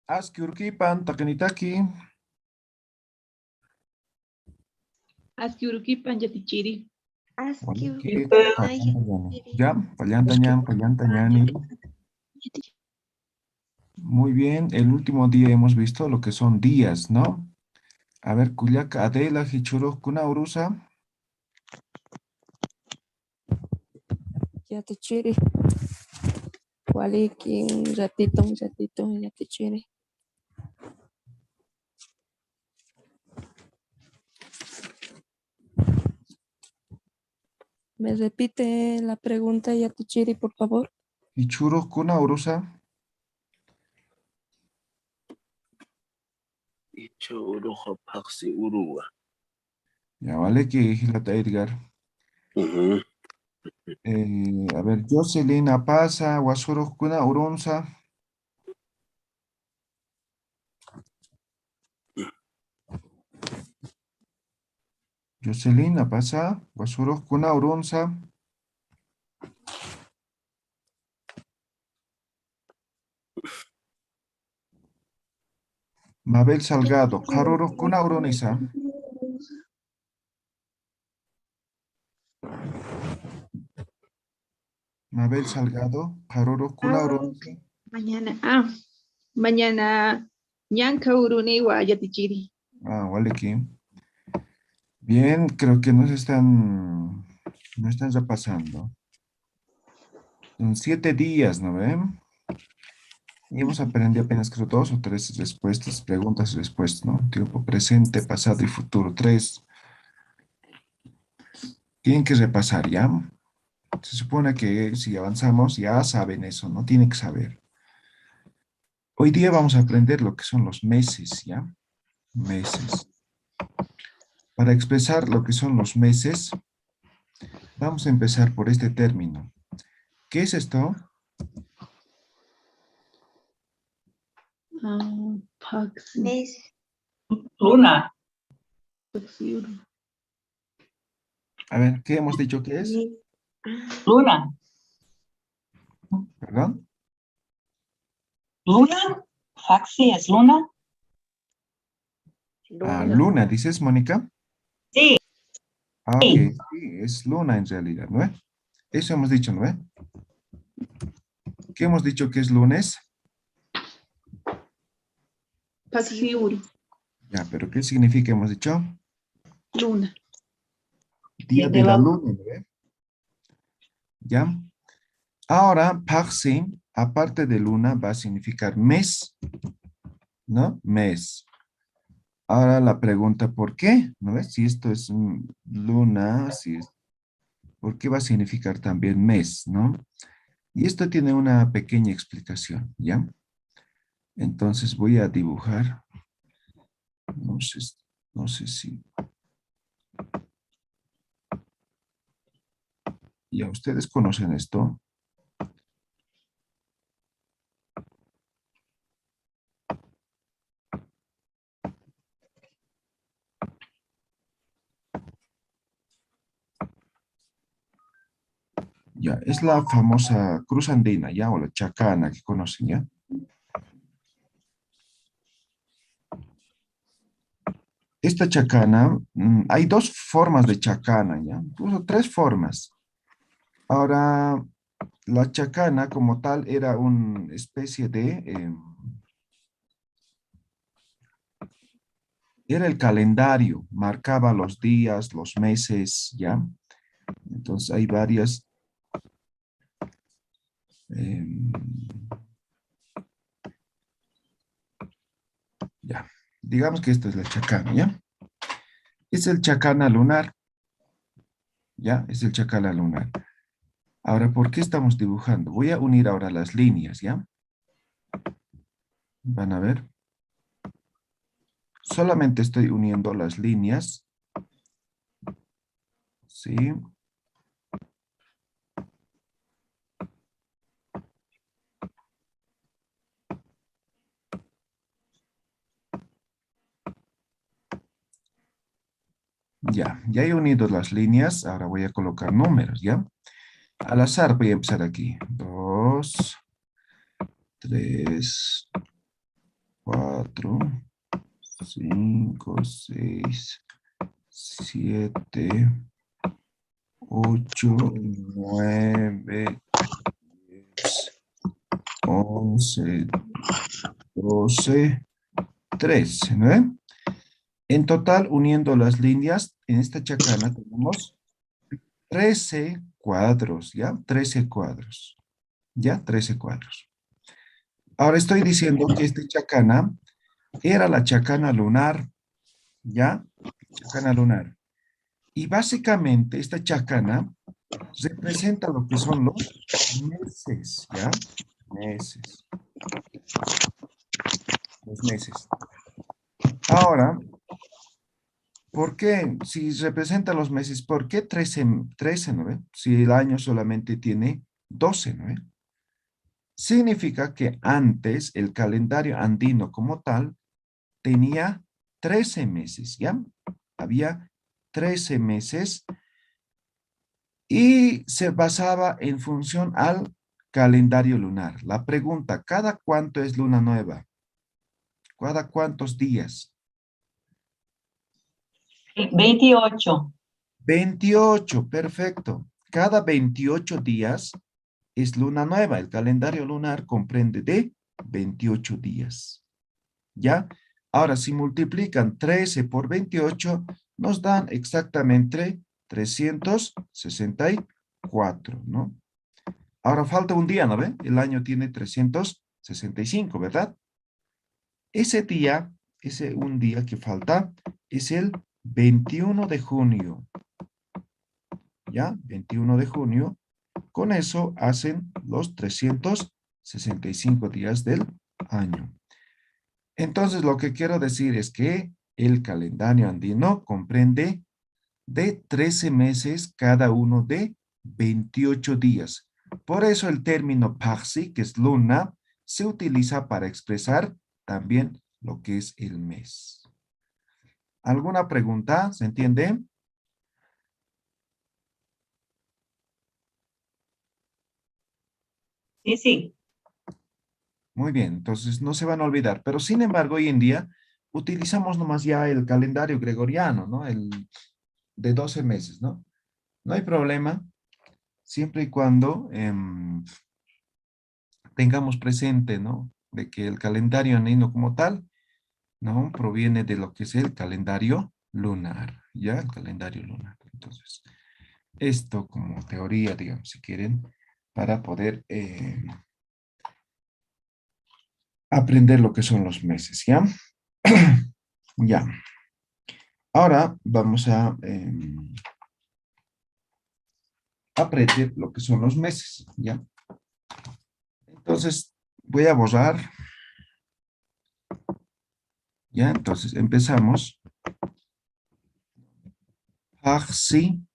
Aski urkipan takanitaki. Aski urukipan yatichiri. Waliki pallantañani. Ya, pallantañani. Muy bien, el último día hemos visto lo que son días, ¿no? A ver, Cuyaca, Adela, Hichuro, Kuna, Urusa. Ya te chiri. Walikin ratito, ya te chiri. ¿Me repite la pregunta, ya te chiri, por favor? Hichuro, Kuna, Urusa. Icho urujo paxi urua. Ya, vale, que Gilata Edgar. A ver, Jocelyn, Pasa, Guasuro, Kuna, Urunza. Jocelyn, Pasa, Guasuro, Kuna, Urunza. Mabel Salgado, Haruro, Kuna, Urunisa. Mabel Salgado, Haruro, Kuna, Urunisa. Mañana ñanka uruniwa yatichiri. Ah, vale, que. Bien, creo que no están repasando. Son 7 días, ¿no ven? Y hemos aprendido apenas creo 2 o 3 respuestas, preguntas y respuestas, ¿no? Tiempo presente, pasado y futuro. 3. Tienen que repasar, ¿ya? Se supone que si avanzamos ya saben eso, ¿no? Tienen que saber. Hoy día vamos a aprender lo que son los meses, ¿ya? Meses. Para expresar lo que son los meses, vamos a empezar por este término. ¿Qué es esto? Mes. Luna, A ver, ¿qué hemos dicho que es? luna, ¿Perdón? luna, Faxi es luna. Ah, luna, ¿dices, Mónica? Sí. Ah, ok, sí, es luna en realidad, ¿no? Eso hemos dicho, ¿no? ¿Qué hemos dicho que es lunes? Paxiuri. Ya, pero ¿qué significa hemos dicho? Luna. Día de la luna, ¿no? ¿Ya? Ahora, Paxi, aparte de luna, va a significar mes, ¿no? Mes. Ahora la pregunta, ¿por qué? ¿No ves? Si esto es luna, si es, ¿por qué va a significar también mes, no? Y esto tiene una pequeña explicación, ¿ya? Entonces voy a dibujar. No sé si... Ya, ustedes conocen esto. Ya, es la famosa cruz andina, ¿ya? O la chacana que conocen, ¿ya? Esta chacana, hay 2 formas de chacana, ¿ya? Incluso 3 formas. Ahora, la chacana como tal era una especie de... era el calendario, marcaba los días, los meses, ¿ya? Entonces hay varias... ya, digamos que esta es la chacana, ¿ya? Es el chacana lunar, ¿ya? Es el chacana lunar. Ahora, ¿por qué estamos dibujando? Voy a unir ahora las líneas, ¿ya? Van a ver. Solamente estoy uniendo las líneas. ¿Sí? Ya he unido las líneas. Ahora voy a colocar números, ¿ya? Al azar voy a empezar aquí. 2, 3, 4, 5, 6, 7, 8, 9, 10, 11, 12, 13, ¿no? En total, uniendo las líneas, en esta chacana tenemos 13 cuadros, ¿ya? 13 cuadros, ¿ya? 13 cuadros. Ahora estoy diciendo que esta chacana era la chacana lunar, ¿ya? Chacana lunar. Y básicamente esta chacana representa lo que son los meses, ¿ya? Meses. Los meses. Ahora, ¿por qué? Si representa los meses, ¿por qué 13, 13, ¿no ve? Si el año solamente tiene 12, ¿no ve? Significa que antes el calendario andino como tal tenía 13 meses, ¿ya? Había 13 meses y se basaba en función al calendario lunar. La pregunta, ¿cada cuánto es luna nueva? ¿Cada cuántos días? 28. 28, perfecto. Cada 28 días es luna nueva. El calendario lunar comprende de 28 días. ¿Ya? Ahora, si multiplican 13 por 28, nos dan exactamente 364, ¿no? Ahora falta un día, ¿no ve? El año tiene 365, ¿verdad? Ese día, ese un día que falta, es el 21 de junio. ¿Ya? 21 de junio. Con eso hacen los 365 días del año. Entonces, lo que quiero decir es que el calendario andino comprende de 13 meses, cada uno de 28 días. Por eso el término Parsi, que es luna, se utiliza para expresar también lo que es el mes. ¿Alguna pregunta? ¿Se entiende? Sí, sí. Muy bien, entonces no se van a olvidar. Pero sin embargo, hoy en día utilizamos nomás ya el calendario gregoriano, ¿no? El de 12 meses, ¿no? No hay problema, siempre y cuando tengamos presente, ¿no? De que el calendario andino como tal, ¿no? Proviene de lo que es el calendario lunar, ¿ya? El calendario lunar. Entonces, esto como teoría, digamos, si quieren, para poder aprender lo que son los meses, ¿ya? Ya. Ahora vamos a aprender lo que son los meses, ¿ya? Entonces, voy a borrar. ¿Ya? Entonces, empezamos. Parsi.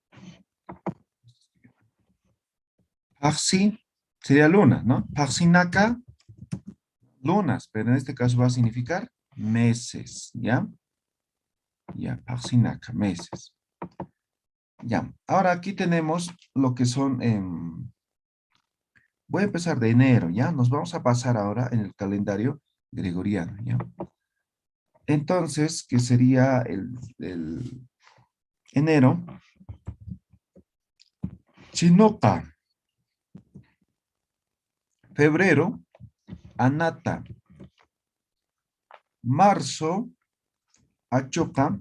Parsi sería luna, ¿no? Parsinaka, lunas, pero en este caso va a significar meses, ¿ya? Ya, Parsinaka, meses. Ya, ahora aquí tenemos lo que son, voy a empezar de enero, ¿ya? Nos vamos a pasar ahora en el calendario gregoriano, ¿ya? Entonces, ¿qué sería el enero? Chinopa. Febrero, Anata. Marzo, Achopa.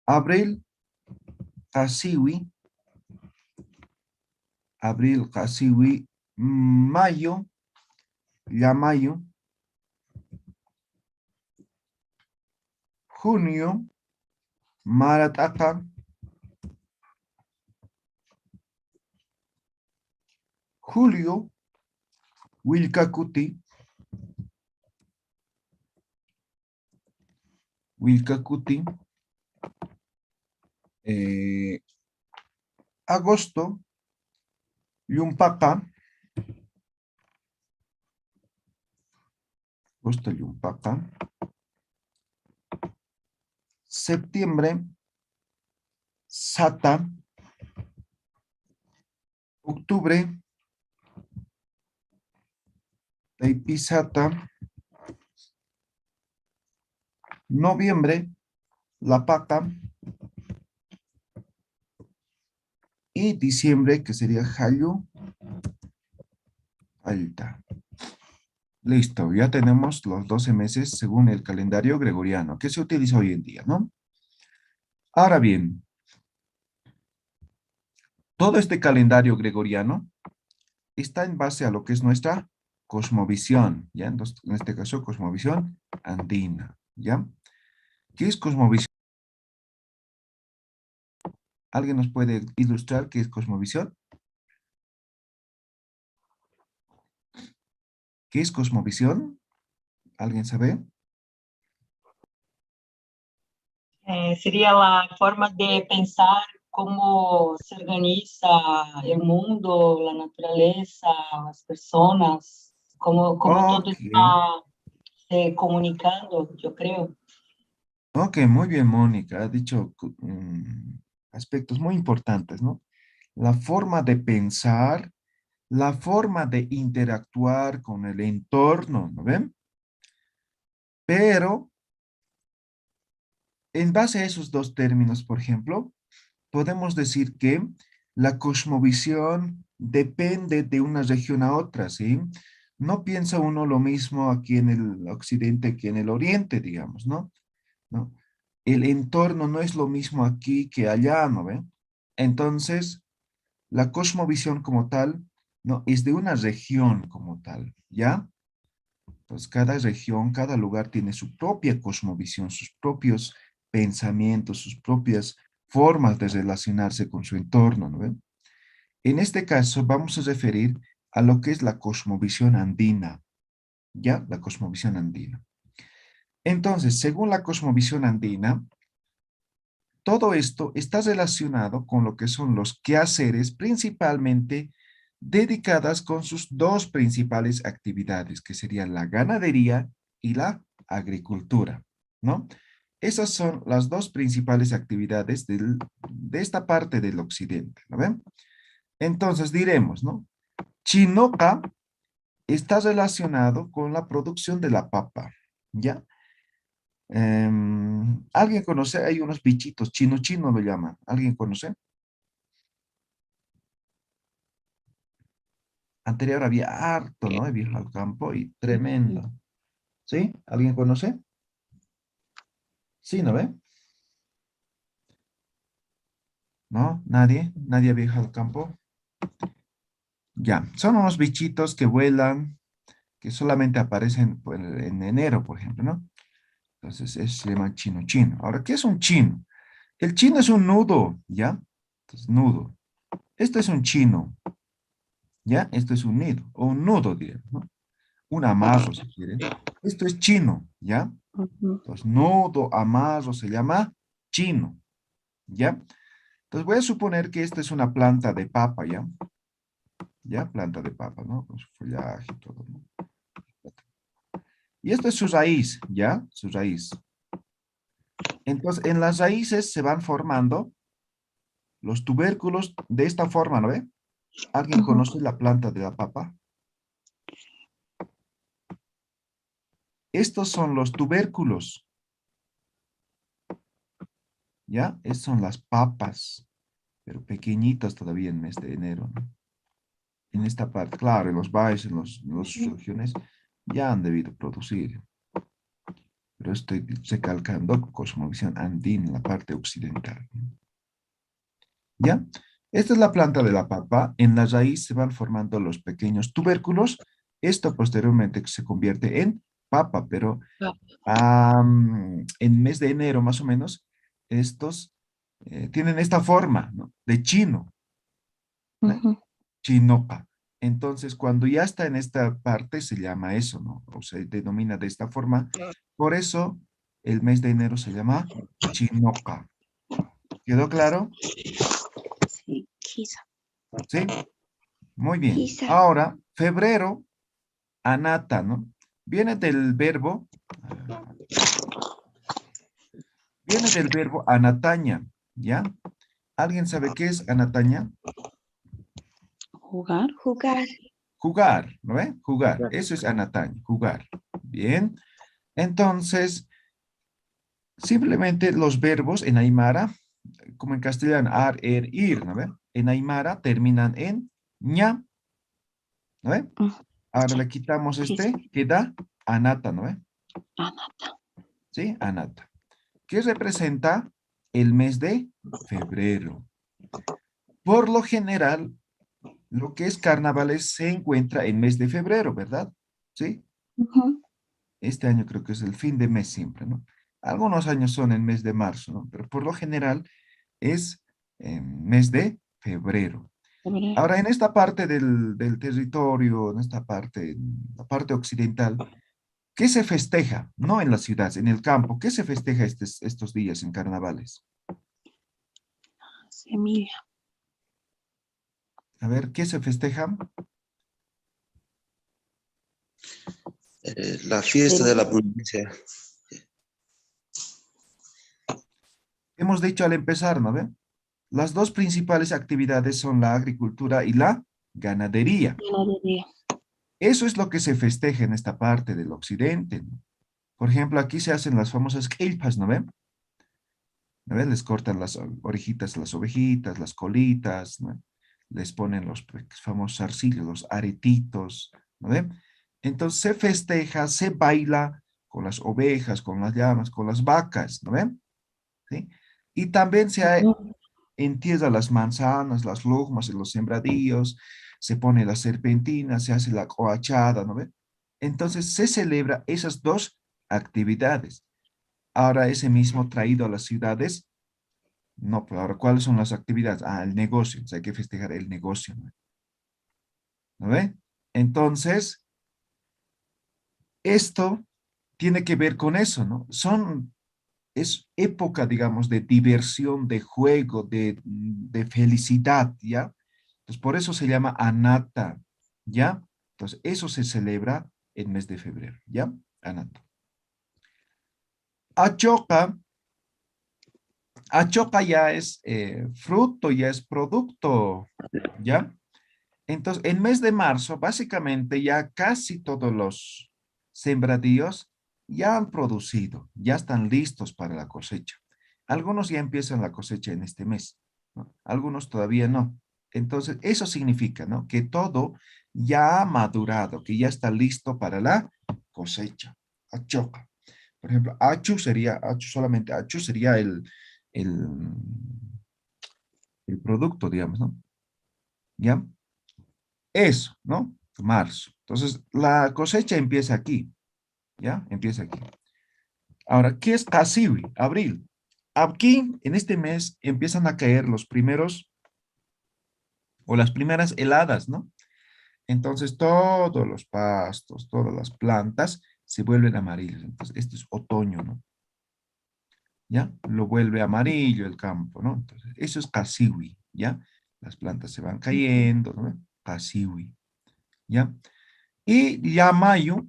Abril, Casiwi. Abril, Casiwi. Mayo, Yamayo. Junio, Marataka. Julio, Wilcacuti. Wilcacuti. Agosto, Yumpaca. Agosto, Yumpaca. Septiembre, Sata. Octubre, Taipisata. Noviembre, la paca. Y diciembre, que sería Hayu, alta. Listo, ya tenemos los 12 meses según el calendario gregoriano, que se utiliza hoy en día, ¿no? Ahora bien, todo este calendario gregoriano está en base a lo que es nuestra cosmovisión, ¿ya? Entonces, en este caso, cosmovisión andina, ¿ya? ¿Qué es cosmovisión? ¿Alguien nos puede ilustrar qué es cosmovisión? ¿Qué es cosmovisión? ¿Alguien sabe? Sería la forma de pensar cómo se organiza el mundo, la naturaleza, las personas, cómo todo Ok, está comunicando, yo creo. ok, muy bien, Mónica. Ha dicho aspectos muy importantes, ¿no? La forma de pensar, la forma de interactuar con el entorno, ¿no ven? Pero en base a esos dos términos, por ejemplo, podemos decir que la cosmovisión depende de una región a otra, ¿sí? No piensa uno lo mismo aquí en el occidente que en el oriente, digamos, ¿no? ¿No? El entorno no es lo mismo aquí que allá, ¿no ven? Entonces, la cosmovisión como tal, ¿no? Es de una región como tal, ¿ya? Entonces, cada región, cada lugar tiene su propia cosmovisión, sus propios pensamientos, sus propias formas de relacionarse con su entorno, ¿no ven? En este caso, vamos a referir a lo que es la cosmovisión andina, ¿ya? La cosmovisión andina. Entonces, según la cosmovisión andina, todo esto está relacionado con lo que son los quehaceres principalmente dedicadas con sus dos principales actividades, que serían la ganadería y la agricultura, ¿no? Esas son las dos principales actividades de esta parte del occidente, ¿no ven? Entonces diremos, ¿no? Chinoca está relacionado con la producción de la papa, ¿ya? ¿Alguien conoce? Hay unos bichitos, chino chino lo llaman. ¿Alguien conoce? Anterior había harto, ¿no? He viajado al campo y tremendo. ¿Sí? ¿Alguien conoce? Sí, ¿no ve? ¿No? ¿Nadie? ¿Nadie ha viajado al campo? Ya, son unos bichitos que vuelan, que solamente aparecen pues, en enero, por ejemplo, ¿no? Entonces, eso se llama chino chino. Ahora, ¿qué es un chino? El chino es un nudo, ¿ya? Entonces, nudo. Esto es un chino, ¿ya? Esto es un nido, o un nudo, digamos, ¿no? Un amarro, si quieren. Esto es chino, ¿ya? Ujú. Entonces, nudo, amarro, se llama chino, ¿ya? Entonces, voy a suponer que esta es una planta de papa, ¿ya? ¿Ya? Planta de papa, ¿no? Con su follaje y todo, ¿no? Y esta es su raíz, ¿ya? Su raíz. Entonces, en las raíces se van formando los tubérculos de esta forma, ¿no ve? ¿Alguien Ujú. conoce la planta de la papa? Estos son los tubérculos, ¿ya? Estas son las papas, pero pequeñitas todavía en mes de enero, ¿no? En esta parte, claro, en los valles, en las regiones, ya han debido producir. Pero estoy recalcando cosmovisión andina en la parte occidental. ¿Ya? Esta es la planta de la papa. En la raíz se van formando los pequeños tubérculos. Esto posteriormente se convierte en papa, pero en mes de enero más o menos, estos tienen esta forma, ¿no? De chino, ¿no? Ujú. Chinopa. Entonces, cuando ya está en esta parte, se llama eso, ¿no? O se denomina de esta forma. Por eso, el mes de enero se llama Chinoca. ¿Quedó claro? Sí, quizá. ¿Sí? Muy bien. Quizá. Ahora, febrero, anata, ¿no? Viene del verbo, viene del verbo anataña, ¿ya? ¿Alguien sabe qué es anataña? Jugar. Jugar. Jugar, ¿no ve? Jugar. Eso es anataña, jugar. Bien. Entonces, Simplemente los verbos en Aymara, como en castellano, ar, er, ir, ¿no ve? En Aymara terminan en ña, ¿no ve? Ahora le quitamos Quizá. queda anata, ¿no ve? Anata. ¿Sí? Anata. ¿Qué representa el mes de febrero? Por lo general, lo que es carnavales se encuentra en mes de febrero, ¿verdad? ¿Sí? Ujú. Este año creo que es el fin de mes siempre, ¿no? Algunos años son en mes de marzo, ¿no? Pero por lo general es en mes de febrero. Febrero. Ahora, en esta parte del territorio, en esta parte, en la parte occidental, ¿qué se festeja? No en la ciudad, en el campo. ¿Qué se festeja estos días en carnavales? Semilla. A ver, ¿qué se festeja? La fiesta de la Semilla. abundancia. Hemos dicho al empezar, ¿no ve? Las dos principales actividades son la agricultura y la ganadería. Ganadería. Eso es lo que se festeja en esta parte del occidente, ¿no? Por ejemplo, aquí se hacen las famosas quilpas, ¿no ven? ¿No ven? Les cortan las orejitas a las ovejitas, las colitas, ¿no? Les ponen los famosos zarcillos, los aretitos, ¿no ven? Entonces se festeja, se baila con las ovejas, con las llamas, con las vacas, ¿no ven? ¿Sí? Y también Ujú. entierra las manzanas, las lugmas en los sembradíos, se pone la serpentina, se hace la coachada, ¿no ve? Entonces se celebra esas dos actividades. Ahora ese mismo traído a las ciudades, no, pero ahora ¿cuáles son las actividades? Ah, el negocio, o sea, hay que festejar el negocio, ¿no? ¿No ve? Entonces, esto tiene que ver con eso, ¿no? Es época, digamos, de diversión, de juego, de felicidad, ¿ya? Entonces, por eso se llama Anata, ¿ya? Entonces, eso se celebra en mes de febrero, ¿ya? Anata. Achoca, achoca ya es fruto, ya es producto, ¿ya? Entonces, en mes de marzo, básicamente ya casi todos los sembradíos ya han producido, ya están listos para la cosecha. Algunos ya empiezan la cosecha en este mes, ¿no? Algunos todavía no. Entonces, eso significa, ¿no? Que todo ya ha madurado, que ya está listo para la cosecha. Achoca. Por ejemplo, solamente achu sería el, el producto, digamos, ¿no? ¿Ya? Eso, ¿no? Marzo. Entonces, la cosecha empieza aquí, ¿ya? Empieza aquí. Ahora, ¿qué es Casiwi? Abril. Aquí, en este mes, empiezan a caer los primeros o las primeras heladas, ¿no? Entonces, todos los pastos, todas las plantas se vuelven amarillos. Entonces, esto es otoño, ¿no? ¿Ya? Lo vuelve amarillo el campo, ¿no? Entonces, eso es Casiwi, ¿ya? Las plantas se van cayendo, ¿no? Casiwi, ¿ya? Y Yamayo,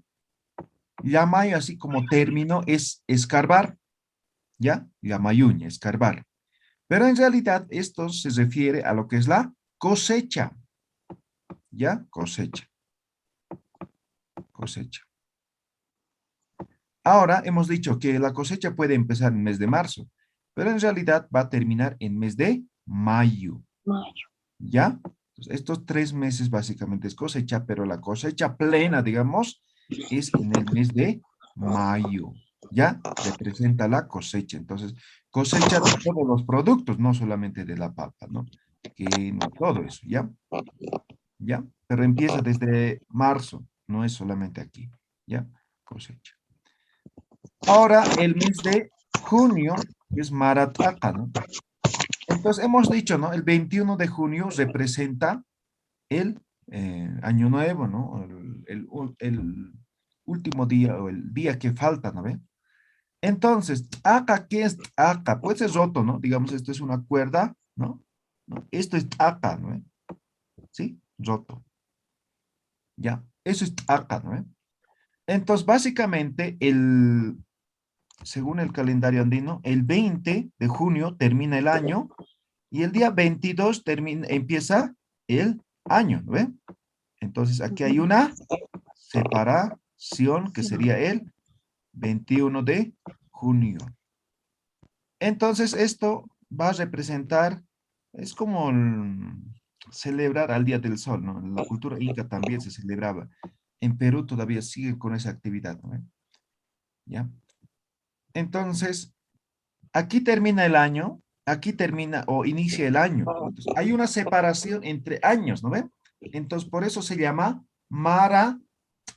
así como término, es escarbar, ¿ya? Yamayuña, escarbar. Pero en realidad esto se refiere a lo que es la cosecha, ¿ya? Cosecha, cosecha. Ahora hemos dicho que la cosecha puede empezar en el mes de marzo, pero en realidad va a terminar en mes de mayo, Mayo. ¿ya? Entonces, estos 3 meses básicamente es cosecha, pero la cosecha plena, digamos, es en el mes de mayo, ¿ya? Representa la cosecha. Entonces, cosecha de todos los productos, no solamente de la papa, ¿no? Que no todo eso, ¿ya? ¿Ya? Pero empieza desde marzo, no es solamente aquí, ¿ya? Cosecha. Ahora, el mes de junio es Marataca, ¿no? Entonces, hemos dicho, ¿no? El 21 de junio representa el año nuevo, ¿no? El último día o el día que falta, ¿no ve? Entonces, acá, ¿qué es acá? Puede ser roto, ¿no? Digamos, esto es una cuerda, ¿no? ¿No? Esto es acá, ¿no ve? ¿Sí? Roto. Ya, eso es acá, ¿no ve? Entonces, básicamente, según el calendario andino, el 20 de junio termina el año y el día 22 empieza el año, ¿no ve? Entonces, aquí hay una separación que Sí. sería el 21 de junio. Entonces, esto va a representar, es como celebrar al Día del Sol, ¿no? En la cultura inca también se celebraba. En Perú todavía siguen con esa actividad, ¿no? ¿Ya? Entonces, aquí termina el año, aquí termina o inicia el año. Entonces, hay una separación entre años, ¿no ven? Entonces, por eso se llama Mara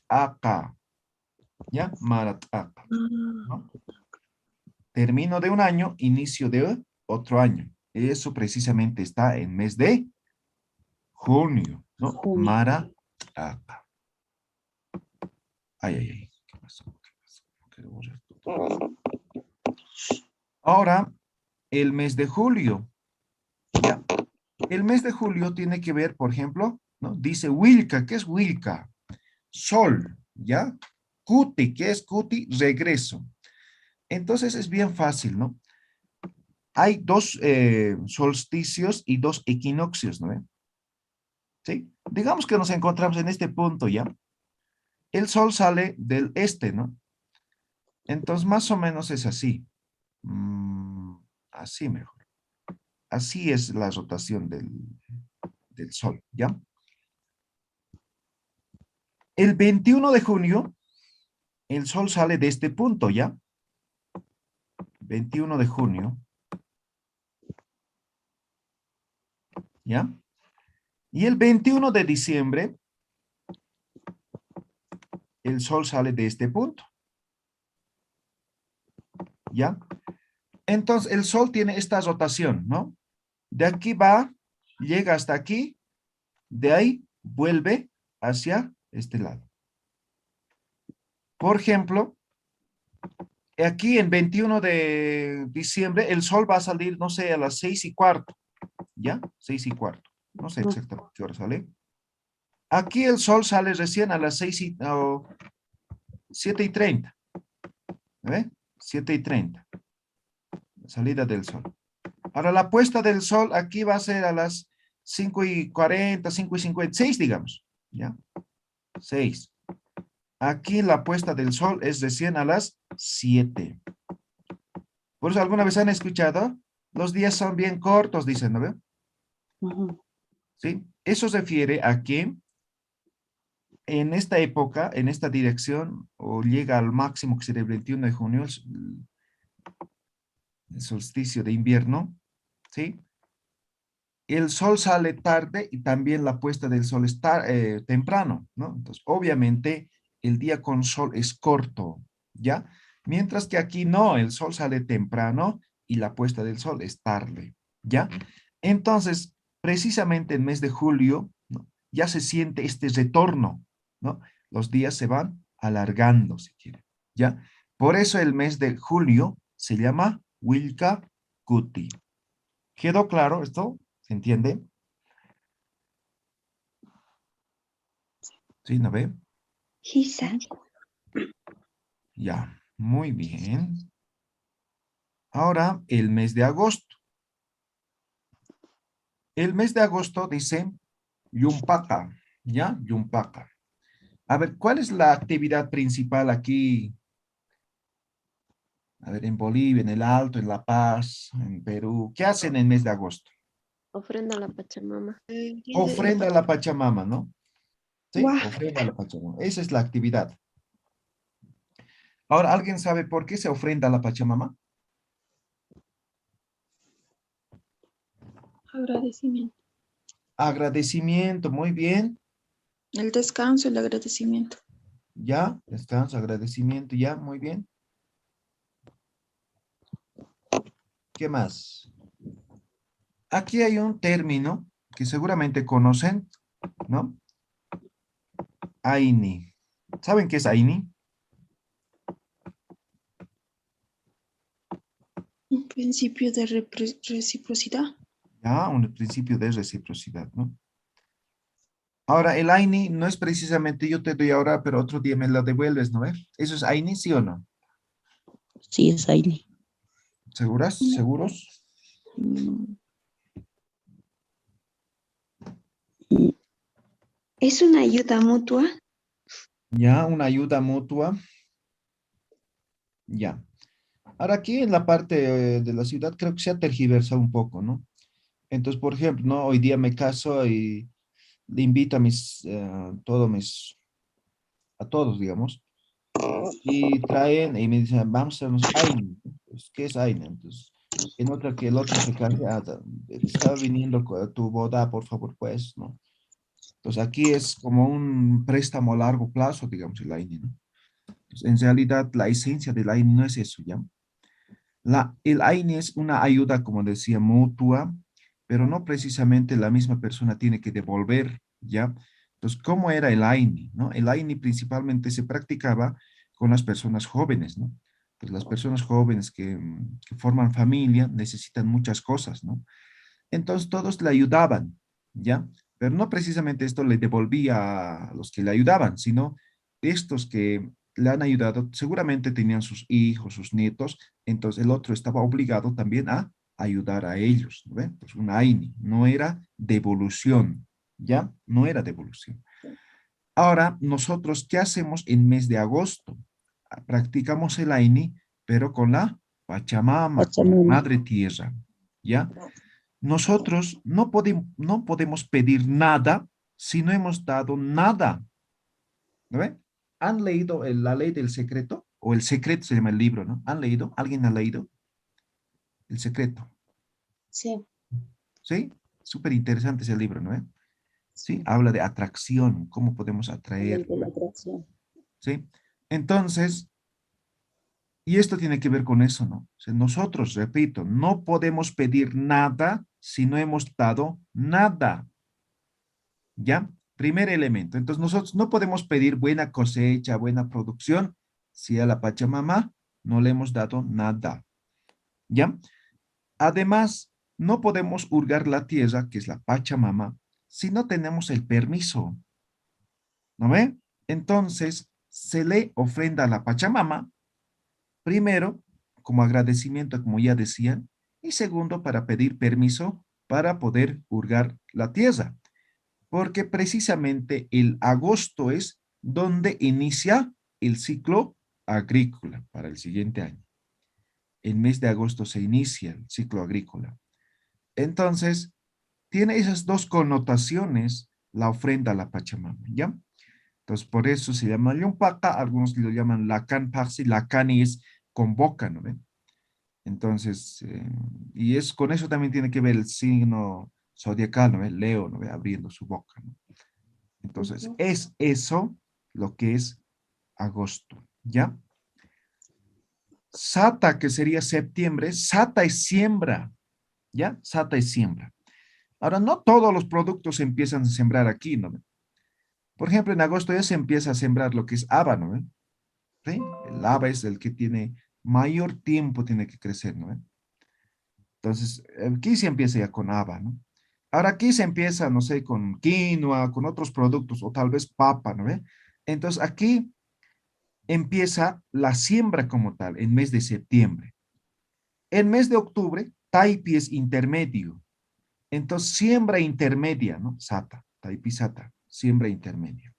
Aka, ¿ya? Mara Aka, ¿no? Término de un año, inicio de otro año. Eso precisamente está en mes de junio, ¿no? Junio. Mara Aka. Ay, ay, ay. ¿Qué pasó? ¿Qué pasó? No quiero borrar todo. Ahora, el mes de julio, ¿ya? El mes de julio tiene que ver, por ejemplo, ¿no? Dice Wilca, ¿qué es Wilca? Sol, ¿ya? Cuti, ¿qué es Cuti? Regreso. Entonces es bien fácil, ¿no? Hay dos solsticios y dos equinoccios, ¿no? ¿Sí? Digamos que nos encontramos en este punto, ¿ya? El sol sale del este, ¿no? Entonces más o menos es así. Así mejor. Así es la rotación del sol, ¿ya? El 21 de junio, el sol sale de este punto, ¿ya? 21 de junio. ¿Ya? Y el 21 de diciembre, el sol sale de este punto. ¿Ya? Entonces, el sol tiene esta rotación, ¿no? De aquí va, llega hasta aquí, de ahí vuelve hacia este lado. Por ejemplo, aquí en 21 de diciembre, el sol va a salir, no sé, a las 6:15, ¿ya? 6:15. No sé exactamente qué hora sale. Aquí el sol sale recién a las 7:30. ¿Ve? 7:30. Salida del sol. Ahora la puesta del sol aquí va a ser a las 5:40, 5:56, digamos. ¿Ya? 6. Aquí la puesta del sol es recién a las 7. Por eso alguna vez han escuchado, los días son bien cortos, dicen, ¿no ve? ¿Sí? Eso se refiere a que en esta época, en esta dirección, o llega al máximo que sería el 21 de junio, el solsticio de invierno, ¿sí? El sol sale tarde y también la puesta del sol está temprano, ¿no? Entonces, obviamente, el día con sol es corto, ¿ya? Mientras que aquí no, el sol sale temprano y la puesta del sol es tarde, ¿ya? Entonces, precisamente en mes de julio, ¿no? Ya se siente este retorno, ¿no? Los días se van alargando, si quieren, ¿ya? Por eso el mes de julio se llama Wilca Cuti. ¿Quedó claro esto? ¿Se entiende? ¿Sí, no ve? Gisa. Ya, muy bien. Ahora, el mes de agosto. El mes de agosto dice Yumpaka, ¿ya? Yumpaka. A ver, ¿cuál es la actividad principal aquí? A ver, en Bolivia, en el Alto, en La Paz, en Perú. ¿Qué hacen en el mes de agosto? Ofrenda a la Pachamama. Ofrenda a la Pachamama, ¿no? Sí, Guau. ofrenda a la Pachamama. Esa es la actividad. Ahora, ¿alguien sabe por qué se ofrenda a la Pachamama? Agradecimiento. Agradecimiento, muy bien. El descanso, el agradecimiento. Ya, descanso, agradecimiento, ya, muy bien. ¿Qué más? Aquí hay un término que seguramente conocen, ¿no? Aini. ¿Saben qué es Aini? Un principio de reciprocidad. Ya, un principio de reciprocidad, ¿no? Ahora, el Aini no es precisamente yo te doy ahora, pero otro día me lo devuelves, ¿no ves? ¿Eso es Aini, sí o no? Sí, es Aini. ¿Seguras? ¿Seguros? ¿Es una ayuda mutua? Ya, una ayuda mutua. Ya. Ahora aquí en la parte de la ciudad creo que se ha tergiversado un poco, ¿no? Entonces, por ejemplo, ¿no? Hoy día me caso y le invito a a todos, digamos, y traen y me dicen, vamos a hacernos AINE. Pues, ¿qué es AINE? Entonces, en otra que el otro se canse, está viniendo a tu boda, por favor, pues, ¿no? Entonces, aquí es como un préstamo a largo plazo, digamos, el AINE, ¿no? Entonces, en realidad, la esencia del AINE no es eso, ¿ya? El AINE es una ayuda, como decía, mutua, pero no precisamente la misma persona tiene que devolver, ¿ya? Entonces, ¿cómo era el AINE, no? El AINE principalmente se practicaba con las personas jóvenes, ¿no? Pues las personas jóvenes que forman familia necesitan muchas cosas, ¿no? Entonces, todos le ayudaban, ¿ya? Pero no precisamente esto le devolvía a los que le ayudaban, sino estos que le han ayudado, seguramente tenían sus hijos, sus nietos, entonces el otro estaba obligado también a ayudar a ellos, ¿no ve? Pues una AINI, no era devolución, ¿ya? No era devolución. Ahora, nosotros, ¿qué hacemos en mes de agosto? Practicamos el AINI, pero con la Pachamama, con la Madre Tierra, ¿ya? Nosotros no podemos pedir nada si no hemos dado nada, ¿no ve? ¿Han leído la ley del secreto? O el secreto se llama el libro, ¿no? ¿Han leído? ¿Alguien ha leído? El secreto. Sí. ¿Sí? Súper interesante ese libro, ¿no ve? Sí, habla de atracción, cómo podemos atraer, ¿no ve? ¿Sí? Entonces, y esto tiene que ver con eso, ¿no? O sea, nosotros, repito, no podemos pedir nada si no hemos dado nada. ¿Ya? Primer elemento. Entonces nosotros no podemos pedir buena cosecha, buena producción, si a la Pachamama no le hemos dado nada. ¿Ya? Además, no podemos hurgar la tierra, que es la Pachamama, si no tenemos el permiso. ¿No ve? Entonces, se le ofrenda a la Pachamama, primero, como agradecimiento, como ya decían, y segundo, para pedir permiso para poder hurgar la tierra, porque precisamente el agosto es donde inicia el ciclo agrícola para el siguiente año. El mes de agosto se inicia el ciclo agrícola. Entonces, tiene esas dos connotaciones la ofrenda a la Pachamama, ¿ya? Entonces, por eso se llama Llumpaca, algunos lo llaman Lacan Paxi, Lacani es convoca, ¿no ven? Entonces, y es con eso también tiene que ver el signo zodiacal, ¿no ve? Leo, ¿no ve? Abriendo su boca, ¿no? Entonces, es eso lo que es agosto, ¿ya? Sata, que sería septiembre, Sata es siembra, ¿ya? Sata es siembra. Ahora, no todos los productos se empiezan a sembrar aquí, ¿no? Por ejemplo, en agosto ya se empieza a sembrar lo que es haba, ¿no? ¿Sí? El haba es el que tiene mayor tiempo, tiene que crecer, ¿no? Entonces, aquí se empieza ya con haba, ¿no? Ahora aquí se empieza, no sé, con quinoa, con otros productos, o tal vez papa, ¿no? Entonces, aquí empieza la siembra como tal, en mes de septiembre. El mes de octubre, taipi es intermedio. Entonces, siembra intermedia, ¿no? Sata, taipi sata, siembra intermedia.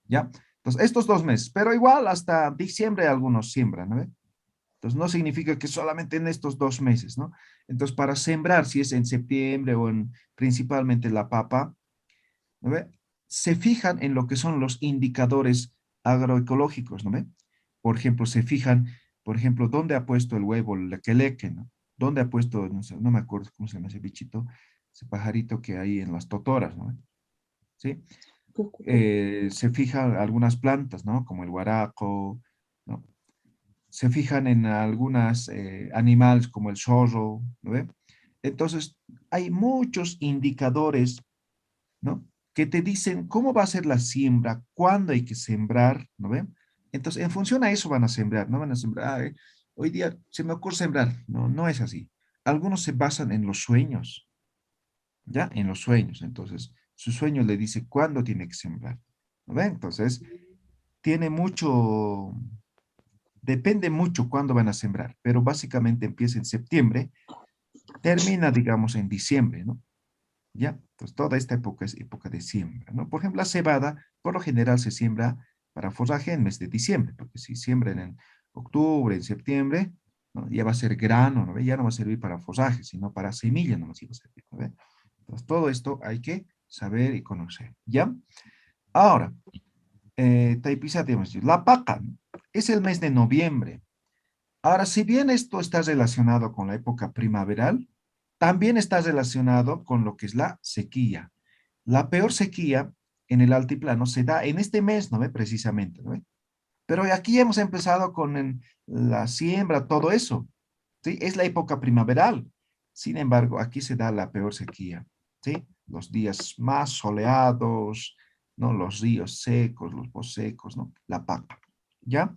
¿Ya? Entonces, estos 2 meses, pero igual hasta diciembre algunos siembran, ¿no? Entonces, no significa que solamente en estos 2 meses, ¿no? Entonces, para sembrar, si es en septiembre o en principalmente la papa, ¿no ve? Se fijan en lo que son los indicadores agroecológicos, ¿no ve? Por ejemplo, se fijan, por ejemplo, dónde ha puesto el huevo, el lequeleque, ¿no? ¿Dónde ha puesto, no sé, no me acuerdo cómo se llama ese bichito, ese pajarito que hay en las totoras, ¿no? ¿Sí? Se fijan algunas plantas, ¿no? Como el guaraco, ¿no? Se fijan en algunas animales como el zorro, ¿no ve? Entonces, hay muchos indicadores, ¿no? Que te dicen cómo va a ser la siembra, cuándo hay que sembrar, ¿no ven? Entonces, en función a eso van a sembrar, no van a sembrar, "Ay, hoy día se me ocurre sembrar". No, no es así. Algunos se basan en los sueños, ¿ya? En los sueños. Entonces, su sueño le dice cuándo tiene que sembrar, ¿no ven? Entonces, tiene mucho, depende mucho cuándo van a sembrar, pero básicamente empieza en septiembre, termina, digamos, en diciembre, ¿no? ¿Ya? Pues toda esta época es época de siembra, ¿no? Por ejemplo, la cebada, por lo general se siembra para forraje en mes de diciembre, porque si siembran en octubre, en septiembre, ¿no? Ya va a ser grano, ¿no ve? Ya no va a servir para fosaje, sino para semilla no nos iba a servir, ¿no ve? Entonces, todo esto hay que saber y conocer, ¿ya? Ahora, Taipisa, digamos, la paca, ¿no? Es el mes de noviembre. Ahora, si bien esto está relacionado con la época primaveral, también está relacionado con lo que es la sequía. La peor sequía en el altiplano se da en este mes, ¿no ve? Precisamente, ¿no ve? Pero aquí hemos empezado con la siembra, todo eso, ¿sí? Es la época primaveral. Sin embargo, aquí se da la peor sequía, ¿sí? Los días más soleados, ¿no? Los ríos secos, los bosques secos, ¿no? La papa, ¿ya?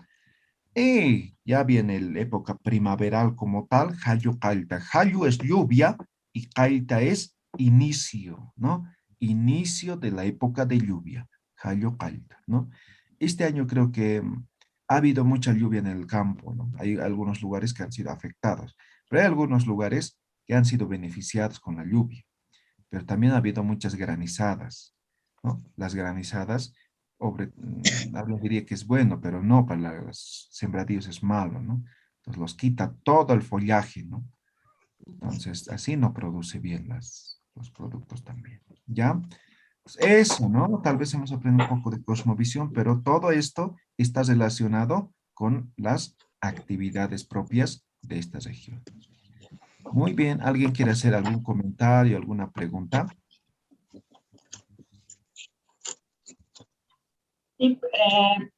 Y ya viene la época primaveral como tal, Hayu Kaita. Hayu es lluvia y Kaita es inicio, ¿no? Inicio de la época de lluvia, Hayu Kaita, ¿no? Este año creo que ha habido mucha lluvia en el campo, ¿no? Hay algunos lugares que han sido afectados, pero hay algunos lugares que han sido beneficiados con la lluvia, pero también ha habido muchas granizadas, ¿no? Las granizadas hablo diría que es bueno, pero no, para los sembradíos es malo, ¿no? Entonces los quita todo el follaje, ¿no? Entonces así no produce bien los productos también, ¿ya? Pues eso, ¿no? Tal vez hemos aprendido un poco de cosmovisión, pero todo esto está relacionado con las actividades propias de esta región. Muy bien, ¿alguien quiere hacer algún comentario, alguna pregunta? Sí,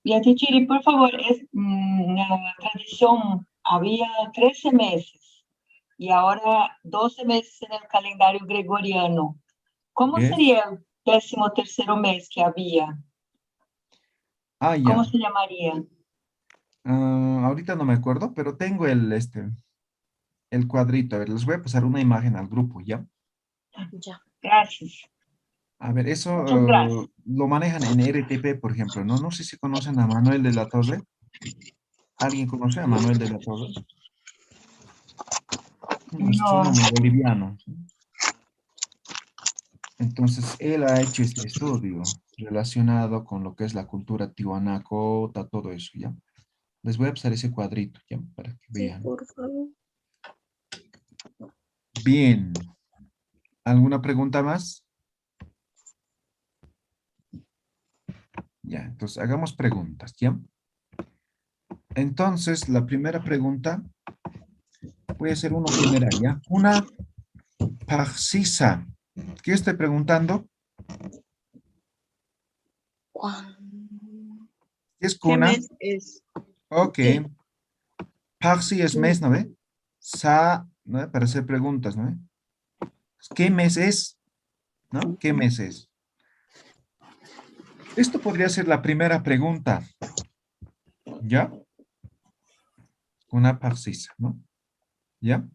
Yatichiri, por favor, la tradición había 13 meses y ahora 12 meses en el calendario gregoriano. ¿Cómo Yes. sería el 13º mes que había? Ah, ya. ¿Cómo se llamaría? Ahorita no me acuerdo, pero tengo el cuadrito. A ver, les voy a pasar una imagen al grupo, ¿ya? Ya. Gracias. A ver, eso Muchas gracias. lo manejan en RTP, por ejemplo, ¿no? No sé si conocen a Manuel de la Torre. ¿Alguien conoce a Manuel de la Torre? Un No, astrónomo boliviano. Entonces, él ha hecho este estudio relacionado con lo que es la cultura tihuanacota, todo eso, ¿ya? Les voy a pasar ese cuadrito, ¿ya? Para que Sí, vean. por favor. Bien. ¿Alguna pregunta más? Ya, entonces hagamos preguntas, ¿ya? Entonces, la primera pregunta puede ser uno general, ¿ya? Una parcisa. ¿Qué estoy preguntando? ¿Qué es ¿Qué cuna? mes es? Ok. ¿Qué? Parsi es mes, ¿no ve? Sa, ¿no ve? Para hacer preguntas, ¿no ve? ¿Qué mes es? ¿No? ¿Qué mes es? Esto podría ser la primera pregunta, ¿ya? Una parcisa, ¿no? ¿Ya?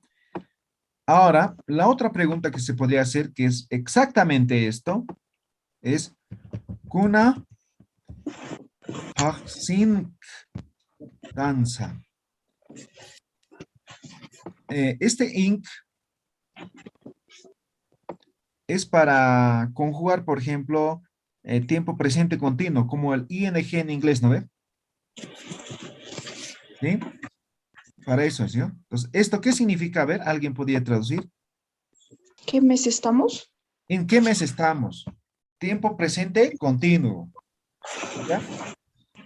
Ahora, la otra pregunta que se podría hacer, que es exactamente esto, es Kuna Parsin danza. Este ink es para conjugar, por ejemplo, tiempo presente continuo, como el ing en inglés, ¿no ve? ¿Sí? Para eso, ¿sí? Entonces, ¿esto qué significa? A ver, ¿alguien podría traducir? ¿Qué mes estamos? ¿En qué mes estamos? Tiempo presente continuo, ¿ya?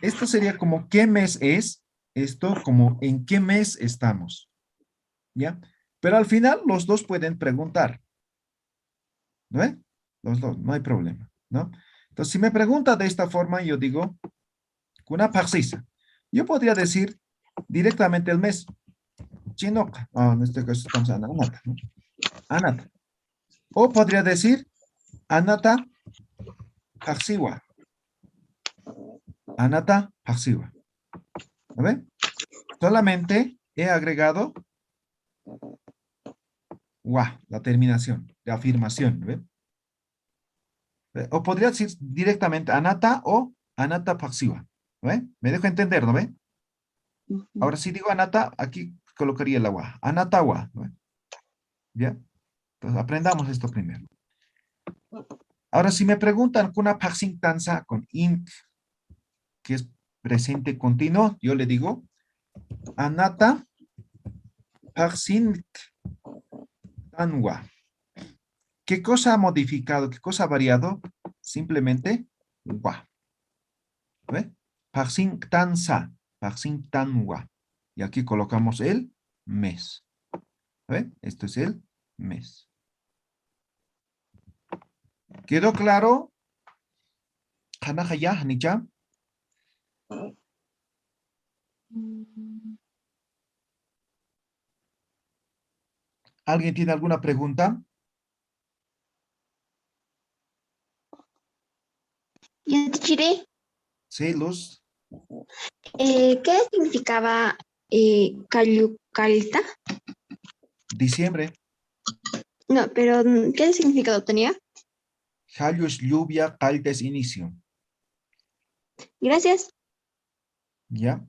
Esto sería como ¿qué mes es? Esto como ¿en qué mes estamos? ¿Ya? Pero al final los dos pueden preguntar, ¿no ve? Los dos, no hay problema, ¿no? Entonces, si me pregunta de esta forma, yo digo, una parcisa. Yo podría decir directamente el mes. Chinoca. Ah, en este caso estamos en Anata, ¿no? Anata. O podría decir Anata Parsiwa. Anata Parsiwa. ¿No ve? Solamente he agregado wa, la terminación de afirmación, ¿no ve? O podría decir directamente Anata o Anata Parsiwa. ¿No ve? Me dejo entender, ¿no ve? Ahora si digo Anata, aquí colocaría el wa. Anata wa. ¿No ve? ¿Ya? Entonces aprendamos esto primero. Ahora, si me preguntan con una tanza con int, que es presente continuo, yo le digo Anata Paxin Tanwa. ¿Qué cosa ha modificado? ¿Qué cosa ha variado? Simplemente wa. ¿Ve? Paxin Tansa. Paxin Tanwa. Y aquí colocamos el mes. ¿Ve? Esto es el mes. ¿Quedó claro? ¿Hanajaya, Hanicha? ¿Alguien tiene alguna pregunta? Ya te chiré. Sí, Luz. ¿Qué significaba Cayucalta? Diciembre. No, pero ¿qué significado tenía? Jallo es lluvia, calta es inicio. Gracias. ¿Ya?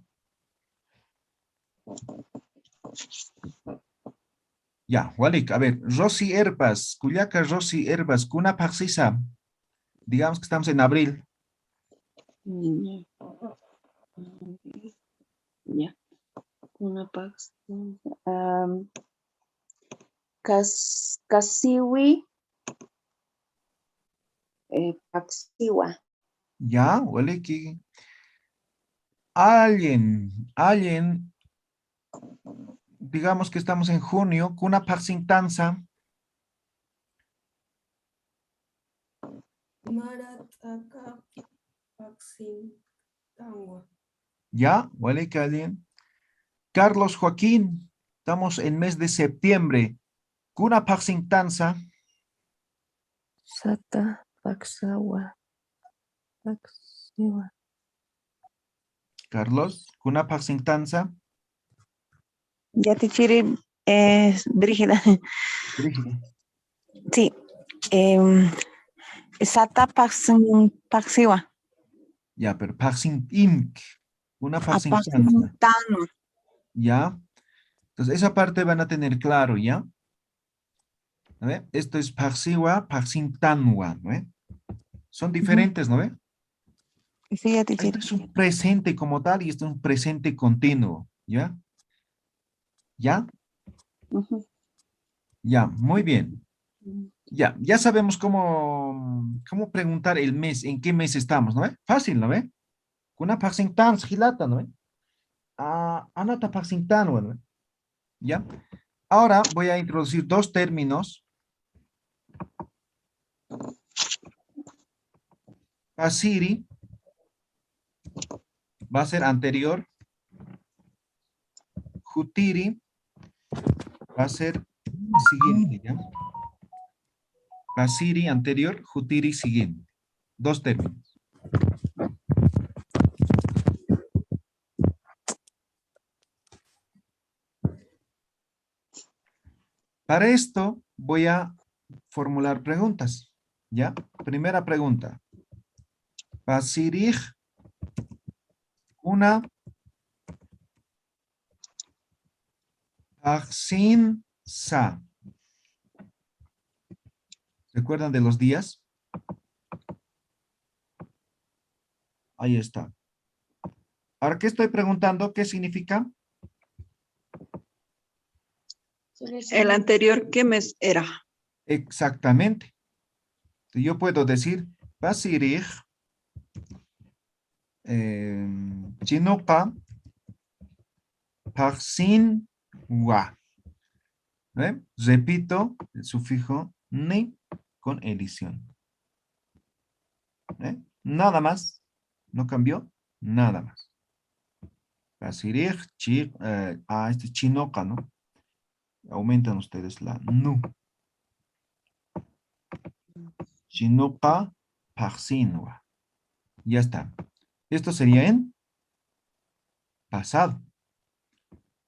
Ya, Walik, a ver, Rosy Herbas, Cuyaca Rosy Herbas, Cuna Paxisa. Digamos que estamos en abril. Ya. Una pax. Casiwi. Paxiwa. Ya, Walik. Alguien, digamos que estamos en junio, Cuna Paxintanza. Marataka Paxin Tangwa. Ya, Walik, alguien. Carlos Joaquín, estamos en mes de septiembre. Cuna Paxintanza. Sata Paxawa. Paxiwa. Carlos, Cuna Paxintanza. Ya te chiri, Brígida. Brígida. Sí. Sata Paxiwa. Ya, pero Paxin Inc. Una Paxintanza. Apaxintano. ¿Ya? Entonces, esa parte van a tener claro, ¿ya? ¿No ve? Esto es Paxiwa, Paxintanwa, ¿no ve? Son diferentes, ¿no ve? Sí, ya te Esto chiri. es un presente como tal y esto es un presente continuo, ¿ya? ¿Ya? Ya, muy bien. Ya sabemos cómo preguntar el mes, en qué mes estamos, ¿no ve? Fácil, ¿no ve? Una Paxintanz, Gilata, ¿no ve? Anata Paxintanwa, ¿no ve? ¿Ya? Ahora voy a introducir dos términos. Pasiri va a ser anterior. Jutiri va a ser siguiente, ¿ya? Pasiri anterior, jutiri siguiente. Dos términos. Para esto voy a formular preguntas, ¿ya? Primera pregunta. Pasirij una Paxin sa. ¿Recuerdan de los días? Ahí está. Ahora, ¿qué estoy preguntando? ¿Qué significa? El anterior, ¿qué mes era? Exactamente. Entonces, yo puedo decir Pasirij Chinopa Paxin wa. ¿Ve? Repito el sufijo ni con edición. ¿Ve? Nada más. ¿No cambió? Nada más. Pasirij, este es chinoca, ¿no? Aumentan ustedes la nu. Chinoca Paxinwa. Ya está. Esto sería en pasado.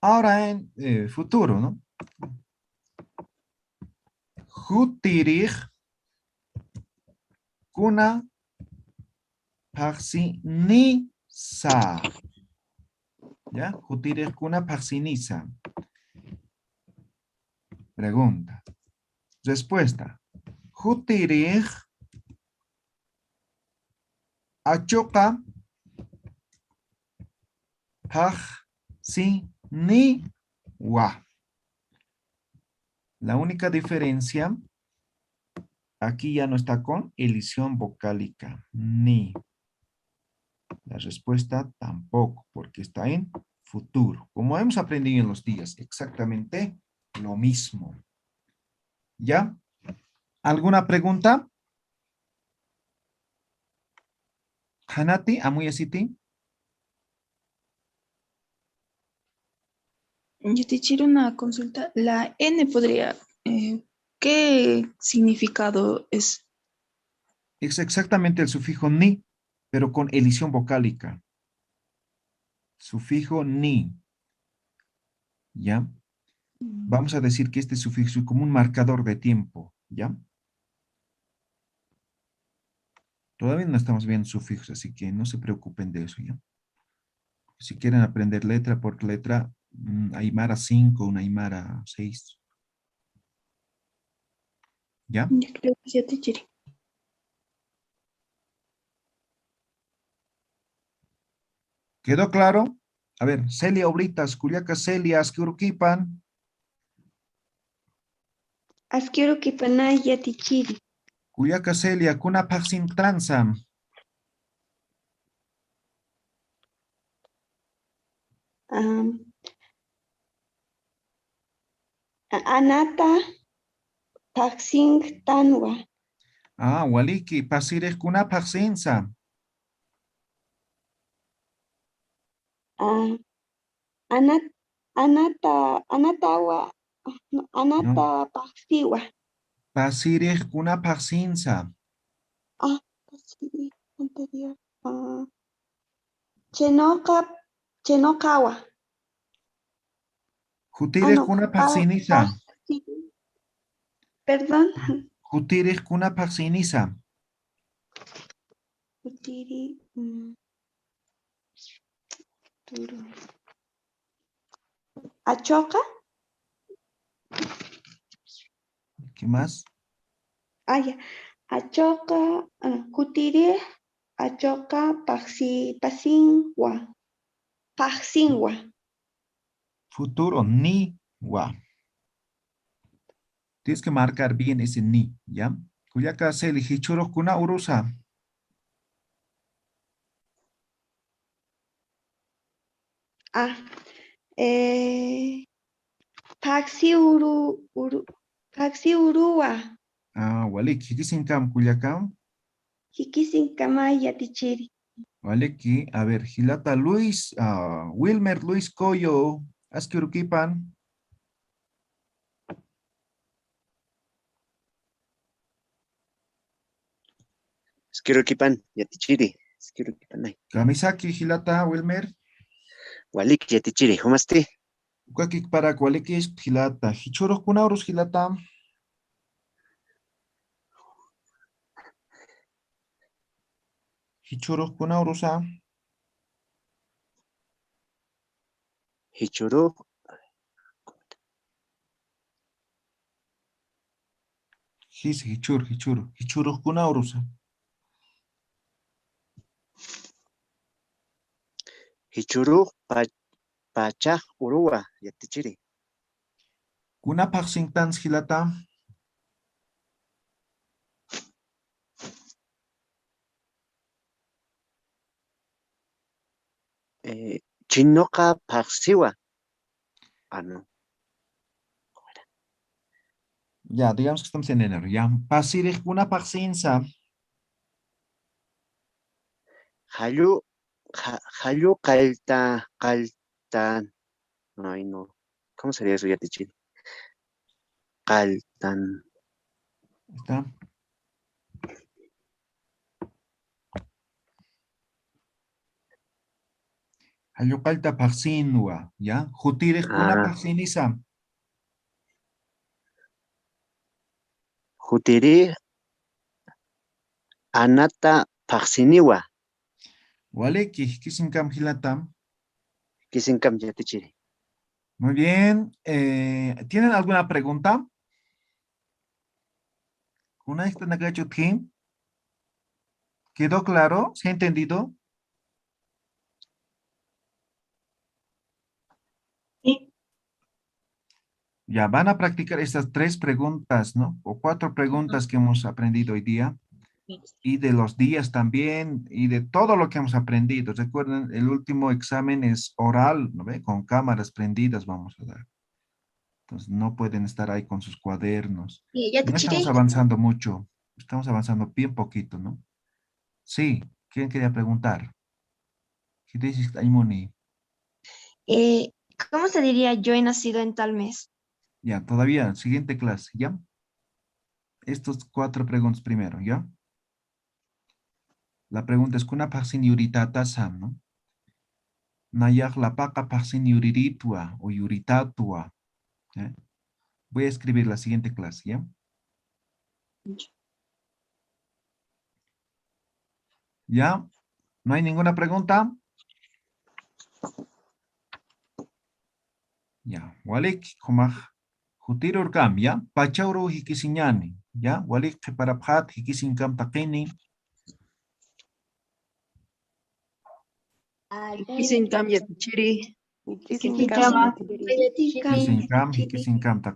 Ahora en futuro, ¿no? Jutirij kuna paxinisa. ¿Ya? Jutirij kuna paxinisa. Pregunta. Respuesta. Jutirij achoka paxinisa. ni, wa. La única diferencia, aquí ya no está con elisión vocálica, ni. La respuesta tampoco, porque está en futuro. Como hemos aprendido en los días, exactamente lo mismo. ¿Ya? ¿Alguna pregunta? Hanati, Amuyasiti. Yo te quiero una consulta. La N podría, ¿qué significado es? Es exactamente el sufijo ni, pero con elisión vocálica. Sufijo ni. ¿Ya? Vamos a decir que este sufijo es como un marcador de tiempo. ¿Ya? Todavía no estamos viendo sufijos, así que no se preocupen de eso, ¿ya? Si quieren aprender letra por letra, Aymara 5, una Aymara 6. ¿Ya? Ya creo que ya te quiero. ¿Quedó claro? A ver, Celia Obritas, Culiaca Celia, Asquiurquipan. Asquiuruquipanay yatichiri. Culiaca Celia, Cuna Paxin Transam. Anata Paxing Tanwa. Ah, Waliki, Pasires Cuna Paxinsa. Anatawa. No, Anata Paxiwa. Pasires Cuna Paxinsa. Pasiri anterior. Chenokawa. Jutires No. Cuna Paxinisa. Perdón. Jutires Cuna Paxinisa. Utiri. Achoka. ¿Qué más? Ya. Achoka. Kutiri. Achoka Paxingwa. Paxingwa. Futuro, ni, wa. Tienes que marcar bien ese ni, ¿ya? Cuyaca Celi, Hichuro Kuna Urusa. Paxi Urua. Walik, Hikisinkam, Culiacán. Hikisinkamay yatichiri. Waliki, a ver, Gilata Luis, Wilmer Luis Coyo, Asquiurquipan. Asquiurquipan, yatichiri. Asquiurquipanay. Kamisaki, Gilata, Wilmer. Walik, yatichiri. ¿Humaste? Ukakik para Waliki, Gilata. Hichuro Kuna Urus, Gilata. Hichuro Kuna Urusa. Hichuru. Hichuro Kuna Urusa. Hichuru, pacha, urua, yatichiri. Kuna Paxintans, Gilata. Chinoka Paxiwa. No. Ya, digamos que estamos en enero. Ya, Pasirij Kuna Paxinsa. Hayu calta. Ay, no. ¿Cómo sería eso, yatichiri? Caltan. Está. Hayukalta Paxinua, ¿ya? Jutires Kuna Paxinisa. Jutiri Anata Paxiniwa. Waleki, Kisinkam Hilatam. Kisinkam yatichiri. Muy bien. ¿Tienen alguna pregunta? ¿Una esta nagacho team? ¿Quedó claro? ¿Se ha entendido? Sí, Ya van a practicar estas 3 preguntas, ¿no? O 4 preguntas que hemos aprendido hoy día. Y de los días también, y de todo lo que hemos aprendido. Recuerden, el último examen es oral, ¿no ve? Con cámaras prendidas vamos a dar. Entonces, no pueden estar ahí con sus cuadernos. Y ya te No estamos chiré. avanzando mucho. Estamos avanzando bien poquito, ¿no? Sí, ¿quién quería preguntar? ¿Qué dices, Aimoni? ¿Cómo se diría yo he nacido en tal mes? Ya, todavía, siguiente clase, ¿ya? Estos 4 preguntas primero, ¿ya? La pregunta es, ¿kuna pasin yuritata sam, no? Nayak la paca pasin yuriritua o yuritatua. ¿Eh? Voy a escribir la siguiente clase, ¿ya? ¿Ya? ¿No hay ninguna pregunta? Ya. Walik kumaj jutirur kam, ¿ya? Pachauro hikisiñani, ¿ya? Walik paraphat hikisinkam taqini. Kisin kam yatichiri. Hikisinkam Hikisinkam taqini.